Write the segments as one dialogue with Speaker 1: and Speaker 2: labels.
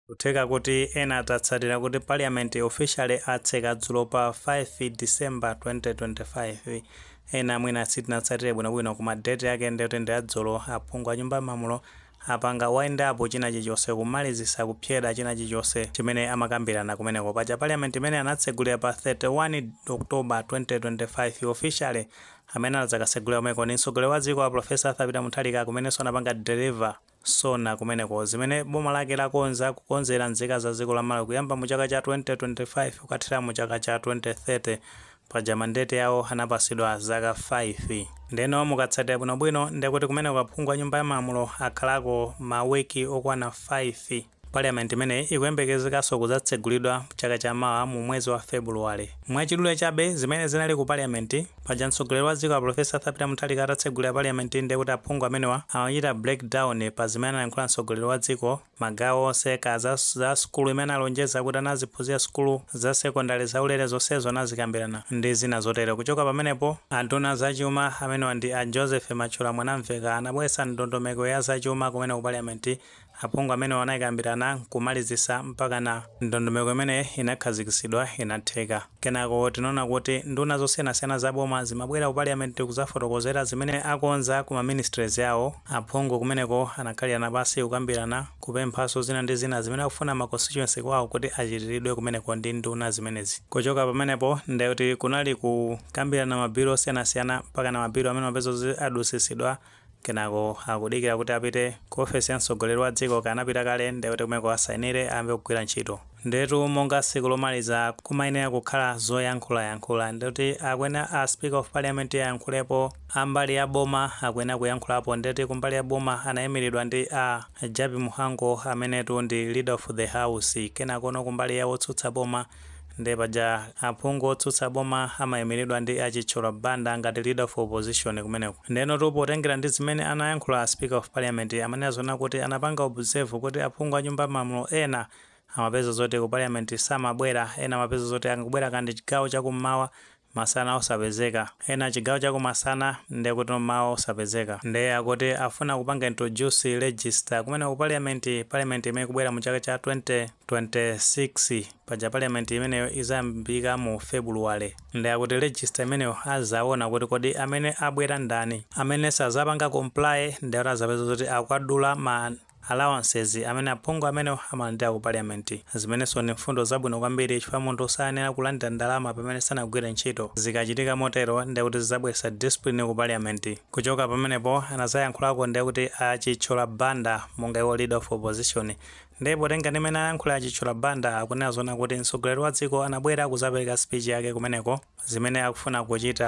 Speaker 1: kutheka kuti ena atatsatira kuti parliament officially atseka dzulo pa 5 December 2025 ena mwina sitinatsatire bwinobwino koma date yake ndiyoti ndi adzulo aphungu a nyumba yamalamulo apanga wayendapo china chilichonse kumalizisa kupyeda china chilichonse chimene amakambirana kumeneko paja parliament imene anatsegulira pa 31 October 2025 officially amene adzakasegulira kumeko ni mtsogoleri wa dziko wa Professor Arthur Peter Mutharika kumenenso anapanga deliver sona kumeneko zimene boma lake lakonza kukonzera nzika za dziko la Malawi kuyamba mu chaka cha 2025 kukathira mu chaka cha 2030 paja mandate yawo anapasidwa zaka 5 ndeno mukatsatira bwinobwino ndikuti kumeneko aphungu a nyumba yamalamulo akhalako mawiki okwana 5 parliament imene ikuyembekezekanso kudzatsegulidwa chaka cha mawa mu mwezi wa February. Mwachidule chabe zimene zinali ku parliament paja mtsogoleri wa dziko wa Professor Arthur Peter Mutharika atatsegulira parliament ndikuti aphungu amenewa amachita breakdown pa zimene anayankhula mtsogoleri wa dziko magawo onse kaza za skulu imene alonjeza kuti anaziphunzira skulu za secondary zaulere zonsezo anazikambirana ndi zina zotero. Kuchoka pamenepo anduna zachuma amenewa ndi a Joseph Machula Mwanamveka anabweretsa ndondomeko ya zachuma kumene ku parliament aphungu amene anayikambirana kumalizisa mpaka na ndondomeko imene inakhazikisidwa inatheka. Kenako tinaona kuti nduna zosiyanasiyana za boma zimabwera ku parliament kuzafotokozera zimene akonza ku ministries yawo. Aphungu kumeneko anakhalirana pasi kukambirana kupemphaso zina ndi zina zimene akufuna ma constituency kwawo kuti achitiridwe kumeneko ndi nduna zimenezi. Kuchoka pamenepo ndikuti kunali kukambirana mabiro osiyanasiyana mpaka na mabiro amene mapezo adusisidwa kenako akudikira kuti apite ku ofesi ya mtsogoleri wa dziko kanapita kale ndikuti kumeko asainire ambe kugwira ntchito. Ndetu monga siku lomaliza kumayenera kukhala zoyankhula ndikuti akwena a speaker of parliament yayankhulepo ambali ya boma akwena kuyankhulapo ndikuti kumbali ya boma anayimiridwa ndi a Jabi Muhango amenetu ndi leader of the house. Kenako no kumbali ya wotsutsa boma ndi paja aphungu otsutsa boma amayimiridwa ndi Achichola Banda ngati leader of opposition kumeneko. Ndeno potengera ndi zimene anayankhula speaker of parliament amene azona kuti anapanga observe kuti aphungu a nyumba yamalamulo ena amapeza zoti ku parliament samabwera, ena amapeza zoti angubwera kandi chigawo chakummawa masana osapezeka, ena chigawo chakumasana ndikuti mawa osapezeka. Ndiye akuti afuna kupanga introduce register kumene ku parliament imene kubwera mu chaka cha 2026 paja parliament imeneyo izayambika mu February. Ndiye akuti register imeneyo azaona kuti kodi amene abwera ndani, amene sazapanga comply ndiye azapeza zoti akwadula ma allowances amene aphungu amene amalandira ku parliament. Zimenenso ni mfundo zabwino kwambiri chifukwa munthu osayenera kulandira ndalama pamene sanagwire ntchito. Zikachitika motero ndiye kuti zizabweretsa discipline ku parliament. Kuchoka pamenepo anazayankhulako ndiye kuti Achichola Banda monga iwo leader of opposition. Ndipo tenga ndimene ayankhula Achichola Banda akunena zona kuti mtsogoleri wa dziko anabwera kuzapereka speech yake kumeneko zimene akufuna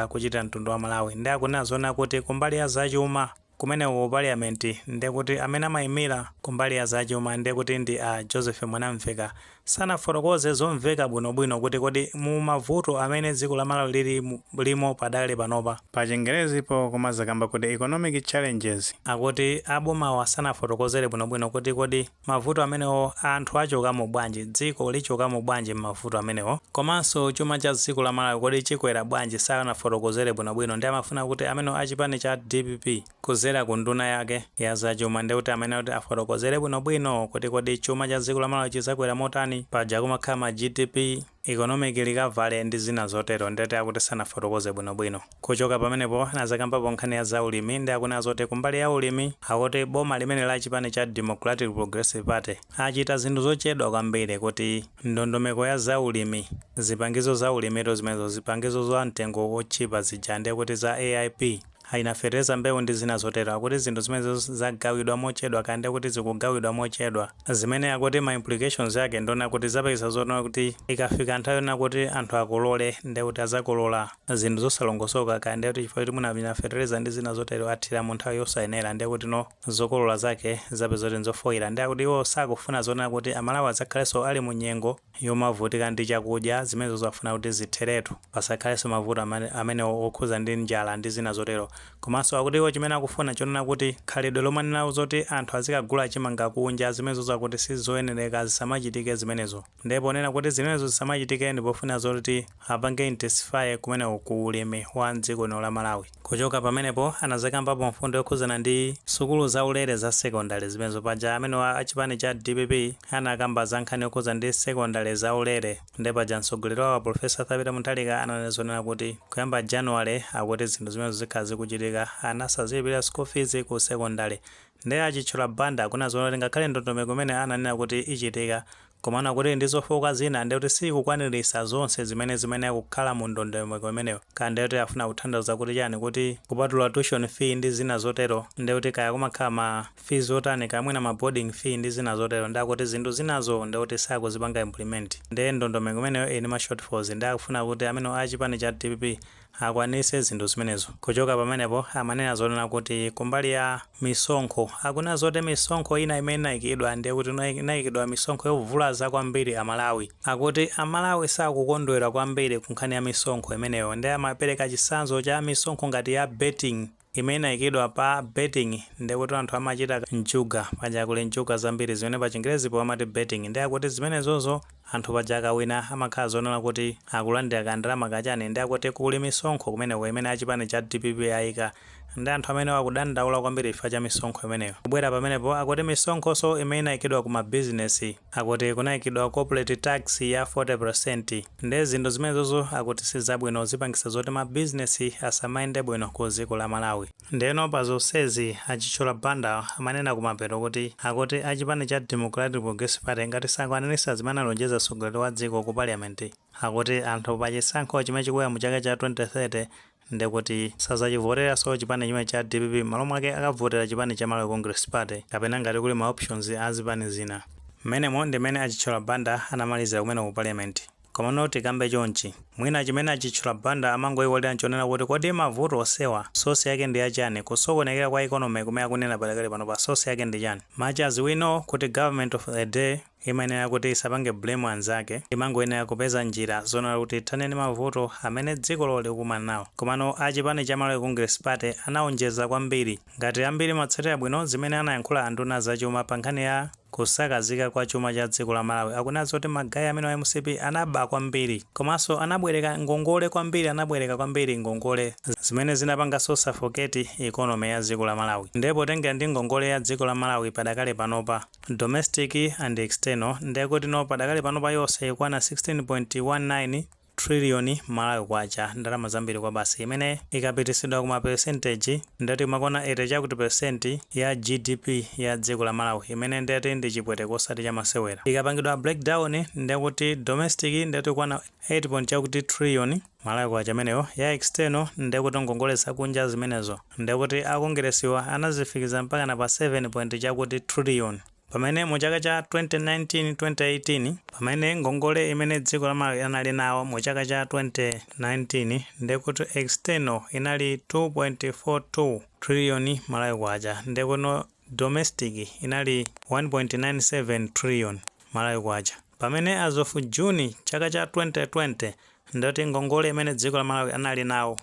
Speaker 1: kuchita mtundu wa Malawi. Ndiye akunena zona kuti kumbali ya zachuma kumene ku parliament ndiye kuti amene amayimira kumbali ya zachuma ndiye kuti ndi a Joseph Mwanamveka sanafotokoze zomveka bwinobwino kuti kodi mu mavuto amene dziko la Malawi limo padale panopa pa Chingerezi po kumazakamba kuti economic challenges akuti aboma sanafotokozere bwinobwino kuti kodi mavuto amenewo anthu achoka mu bwanji, dziko lichoka mu bwanji mavuto amenewo, komanso chuma cha dziko la Malawi kodi chikwera bwanji sanafotokozere bwinobwino. Ndiye amafuna kuti amene achipani cha DPP kuzera ku nduna yake ya zachuma ndiye kuti amene kuti afotokozere bwinobwino kuti kodi chuma cha dziko la Malawi chizakwera motani paja kumakhala ma GDP economic recovery ndi zina zotero ndete akuti sanafotokoze bwinobwino. Kuchoka pamenepo anazakambapo nkhani ya zaulimi ndi akunena zoti kumbali ya ulimi akuti boma limene la chipani cha Democratic Progressive Party achita zinthu zochedwa kwambiri kuti ndondomeko ya zaulimi, zipangizo za ulimizo zimenezo zipangizo za mtengo ochipa zija ndiye kuti za AIP inafereza mbewu ndi zina zotero akuti zinthu zimene zagawidwa mochedwa kandi kuti zikugawidwa mochedwa zimene akuti ma implications yake ndona kuti zapeza zotona kuti ikafika nthawi yona kuti anthu akolole ndiye kuti azakolola zinthu zosalongosoka kandi kuti chifukwa kuti muna fertilizer ndi zina zotero athira mu nthawi yosayenera ndiye kuti no zokolola zake zapeza kuti nzofoira. Ndiye kuti iwo sakufuna zona kuti Amalawi azakhalenso ali mu nyengo yomavutika ndi chakudya zimene zafuna kuti zitheretu pasakhalenso mavuto amene okhuza ndi njala ndi zina zotero. komanso akutiwo chimene akufuna chonena kuti khalidwe lomanena zoti anthu azikagula chimanga kunja zimenezo zakuti sizoyenereka zisamachitike zimenezo ndipo nena kuti zimenezo zisamachitike ndipofuna zoti apange intensify kumene ku ulimi wa dziko la Malawi. Kuchoka pamenepo anazakambapo mfundo yokhuzana ndi sukulu za ulere za secondary zimenezo paja amene achipani cha DPP anakamba za nkhani yokhuzana ndi secondary za ulere ndipo paja mtsogoleri wa Professor Thabita Mutharika ananena kuti kuyamba January akuti zinthu zimenezo zikhala zikuchitika anasazilipira school fees ku secondary ndiye achitchula banda kuna zonoti ngakhale ndondomeko imene ananena kuti ichitika komana kuti ndizofoka zina ndi kuti sikukwanirisa zonse zimene akukhala mu ndondomeko imeneyo kandi kuti afuna kuthandiza kuti chani kuti kupatula tuition fee ndi zina zotero ndi kuti kaya kumakhala ma fees otani kamwina ma boarding fee ndi zina zotero ndi kuti zinthu zinazo ndi kuti sakuzipanga implement ndi ndondomeko imeneyo ine ma shortfalls ndi akufuna kuti amene achipani cha DPP akwanise zinthu zimenezo. Kuchoka pamenepo amanena zonena kuti kumbali ya misonkho akuna zote misonkho ina imene inayikidwa ndi kuti inayikidwa misonkho yovulaza kwambiri Amalawi akuti Amalawi sakukondwera kwambiri kunkhani ya misonkho imeneyo ndi amapereka chisanzo cha misonkho ngati ya betting imene inayikidwa pa betting ndi kuti anthu amachita njuga paja kuli njuga zambiri zimene pa Chingerezi po amati betting ndi akuti zimenezozo anthu paja akawina amakhala zonena kuti akulandira kandalama kachani ndi akuti kuli misonkho kumeneko imene achipani cha DPP ayika ndi anthu amene akudandaula kwambiri chifukwa cha misonkho imeneyo. Kubwera pamenepo akuti misonkhonso imene inayikidwa kuma business akuti kunayikidwa corporate tax ya 40% ndi zinthu zimenezozo akuti sizabwino zipangisa zoti ma business asamayende bwino ku dziko la Malawi. Ndeno pa zonsezi achitchula banda amanena kumapeto kuti akuti achipani cha Democratic Progressive Party ngati sakwanirisa zimene alonjeza mtsogoleri wa dziko ku parliament akuti anthu pa chisankho chimene chikuya mu chaka cha 2030 ndekuti sazachivotera so chipani chimene cha DPP malo mwake akavotera chipani cha Malawi Congress Party kapena ngati kuli ma options azipani zina. Mmenemo ndimene achitchula banda anamalizira kumene ku parliament. Komano tikambe chonchi mwina chimene achitchula banda amangoyiwalira nchonena kuti kodi mavuto osewa sosi yake ndi yachani kusokonekera kwa economy kumene akunena palekale pano pa sosi yake ndi chani. Machi as we know kuti government of the day imayenera kuti isapange blame anzake imangoyenera kupeza njira zonena kuti ithaneni mavuto amene dziko likumana nawo. Komano achipani cha Malawi Congress Party anaonjeza kwambiri ngati ambiri matsatira bwino zimene anayankhula anduna zachuma pa nkhani ya kusakazika kwa chuma cha dziko la Malawi akuna zoti magayi amene wa MCP anaba kwambiri komanso anabwereka ngongole kwambiri ngongole zimene zinapanga so suffocate economy ya dziko la Malawi. Ndipo tengera ndi ngongole ya dziko la Malawi padakale panopa domestic and external ndekuti no padakale panopa yonse ikwana 16.19 trillion Malawi kwacha ndalama zambiri kwa basi imene ikapitisidwa kuma percentage ndati makona 80% ya GDP ya dziko la Malawi imene ndati ndi chipwete kosati cha masewera. Ikapangidwa breakdown ndekuti domestic ndati kwana 8 trillion Malawi kwacha meneyo ya external ndekuti ngongole zakunja zimenezo ndekuti akongeresiwa anazifikiza mpaka na pa 7 trillion. Pamene mu chaka cha 2019-2018 pamene ngongole imene dziko la Malawi anali nawo mu chaka cha 2019 ndekuti external inali 2.42 trillion Malawi kwacha ndekuno domestic inali 1.97 trillion Malawi kwacha. Pamene as of June chaka cha 2020 ndati ngongole imene dziko la Malawi anali nawo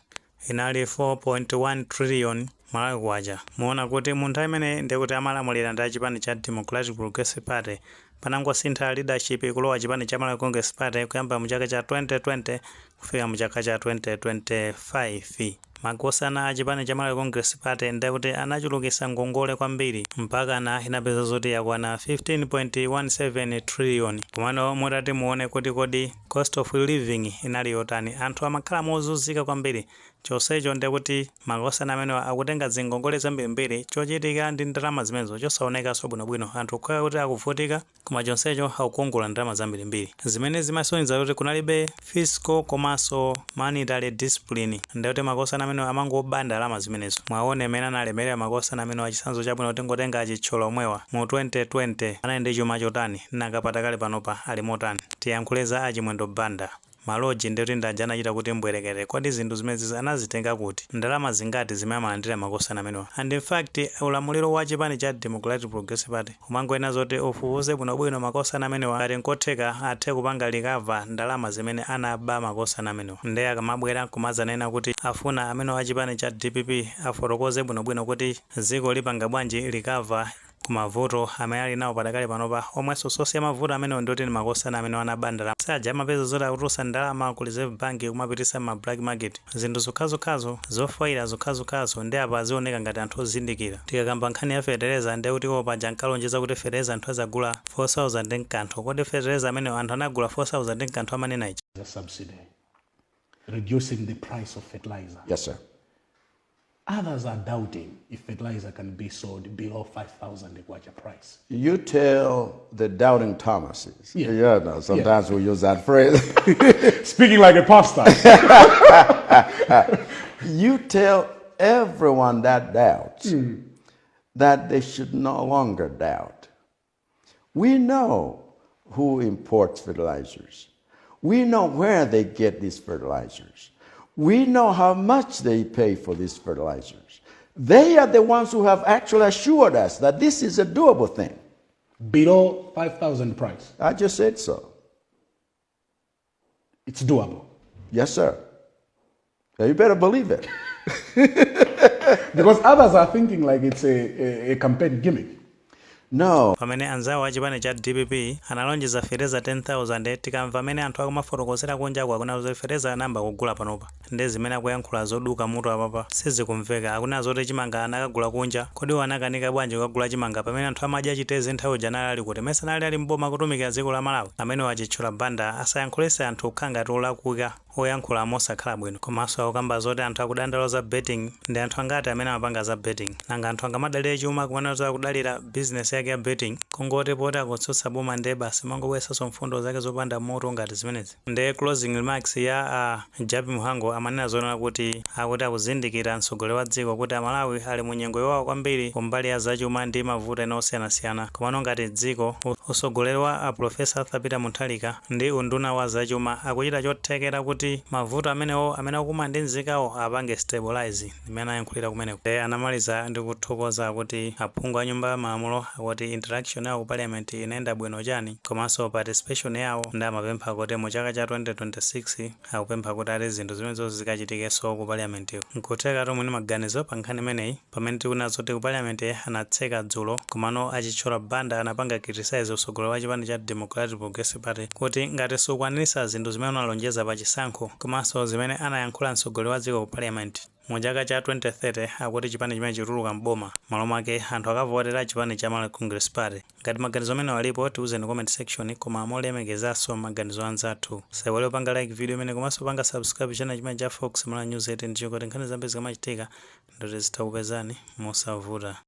Speaker 1: inali 4.1 trillion Malawi kwacha. Muona kuti munthu amene ndikuti amalamulira ndi chipani cha Democratic Progressive Party panangosintha leadership kulowa chipani cha Malawi Congress Party kuyamba mu chaka cha 2020 kufika mu chaka cha 2025. Makosana a chipani cha Malawi Congress Party ndikuti anachulukisa ngongole kwambiri mpaka na inapeza zoti yakwana 15.17 trillion. Komano mutati muone kuti kodi cost of living inali yotani anthu amakhala mozunzika kwambiri chonsecho ndekuti makosana amene akutenga zingongole zambirimbiri chochitika ndi ndalama zimenezo chosaoneka bwinobwino anthu kwa kuti akuvutika koma chonsecho akukongola ndalama zambirimbiri zimene zimasonyeza kuti kunalibe fiscal komanso monetary discipline ndekuti makosana amene amangobanda ndalama zimenezo. Mwaone amene analemerera makosana amene wachisanzo chabwino tingotenga achitcholo omwewa mu 2020 anali ndi chuma chotani nakapata kale panopa ali motani. Tiyankhule za achimwendo banda maloji ndi kuti ndaja anachita kuti mbwerekere kodi zinthu zimezi anazitenga kuti ndalama zingati zimene amalandira makosana amenewa. And in fact ulamuliro wa chipani cha Democratic Progressive Party umangoena zoti ufufuze bwinobwino makosana amenewa ngati nkotheka athe kupanga likava ndalama zimene anaba makosana amenewa. Ndiye akamabwera kumazanena kuti afuna amene wa chipani cha DPP afotokoze bwinobwino kuti dziko lipanga bwanji likava kumavuto amene ali nawo padakali panopa omwenso sosi amavuto amene ndoti ni makosana amene anaba ndalama saja amapeza zoti akutulutsa ndalama ku Reserve Bank kumapitisa ma black market zinthu zokhazokhazo zofaira zokhazokhazo ndi apa zioneka ngati anthu ozindikira. Tikakamba nkhani ya fetereza ndi kuti paja nkalonjeza kuti fetereza anthu azagula 4,000 nkanthu kodi fetereza amene anthu anagula 4,000 nkanthu amanena ichi.
Speaker 2: The subsidy reducing the price of fertilizer.
Speaker 3: Yes, sir.
Speaker 2: Others are doubting if fertilizer can be sold below 5,000 kwacha price.
Speaker 3: You tell the doubting Thomases.
Speaker 2: Yeah.
Speaker 3: No, sometimes we use that phrase.
Speaker 2: Speaking like a pastor.
Speaker 3: You tell everyone that doubts that they should no longer doubt. We know who imports fertilizers. We know where they get these fertilizers. We know how much they pay for these fertilizers. They are the ones who have actually assured us that this is a doable thing.
Speaker 2: Below 5,000 price.
Speaker 3: I just said so.
Speaker 2: It's doable.
Speaker 3: Yes, sir. Now you better believe it.
Speaker 2: Because others are thinking like it's a campaign gimmick.
Speaker 3: No.
Speaker 1: Pamene anzawo a chipani cha DPP analonjeza fereza 10,000 tikamva amene anthu akumafotokozera kunja akuna zoti fereza anamba kugula panopa ndi zimene akuyankhula zoduka mutu apapa sizikumveka. Akuna zoti chimanga anakagula kunja kodi wanakanika bwanji kukagula chimanga pamene anthu amadya chitezi nthawi janali ali kuti mesa nali ali mboma kutumikira dziko la Malawi amene wachitchula banda asayankhulese anthu khanga tolakuka oyankhula mosakhala bwino. Komanso akukamba zoti anthu akudandalo za betting ndi anthu angati amene amapanga za betting nanga anthu angamadalire chuma kumene akudalira business yake ya betting kungoti poti akutsutsa boma ndi basi mangobweresanso mfundo zake zopanda moto ngati zimenezi. Ndi closing remarks ya Jabi Muhango amanena zonena kuti akuti akuzindikira mtsogoleri wa dziko kuti Amalawi ali mu nyengo yowawa kwambiri kumbali ya zachuma ndi mavuto ena osiyanasiyana komano ngati dziko utsogoleri wa Profesa Arthur Peter Mutharika ndi unduna wa zachuma akuchita chothekera kuti mavuto amenewo amene akuma ndi nzikawo apange stabilize imene ayankhulira kumeneko. Anamaliza ndi kuthokoza kuti aphungu a nyumba ya malamulo akuti interaction yawo ku parliament inaenda bwino chani komanso participation yawo ndi amapempha kuti mu chaka cha 2026 akupempha kuti ali zinthu zimenezo zikachitikenso ku parliament. Nkutheka tomwe ni maganizo pa nkhani imeneyi pamene tikuona zoti ku parliament anatseka dzulo komano achitchula banda anapanga criticize utsogoleri wa chipani cha Democratic Progressive Party kuti ngati sukwanirisa zinthu zimene analonjeza pa chisankho komanso zimene anayankhula mtsogoleri wa dziko ku parliament mu chaka cha 2030 akuti chipani chimene chituluka mboma malo mwake anthu akavotera chipani cha Malawi Congress Party. Ngati maganizo amene walipo tiuzeni comment section koma molemekezanso maganizo anzathu. Saiwale upanga like video imene komanso upanga subscribe channel chimene cha Fox Malawi News 8 ndicho kuti nkhani zambiri zikamachitika ndoti zitakupezani mosavuta.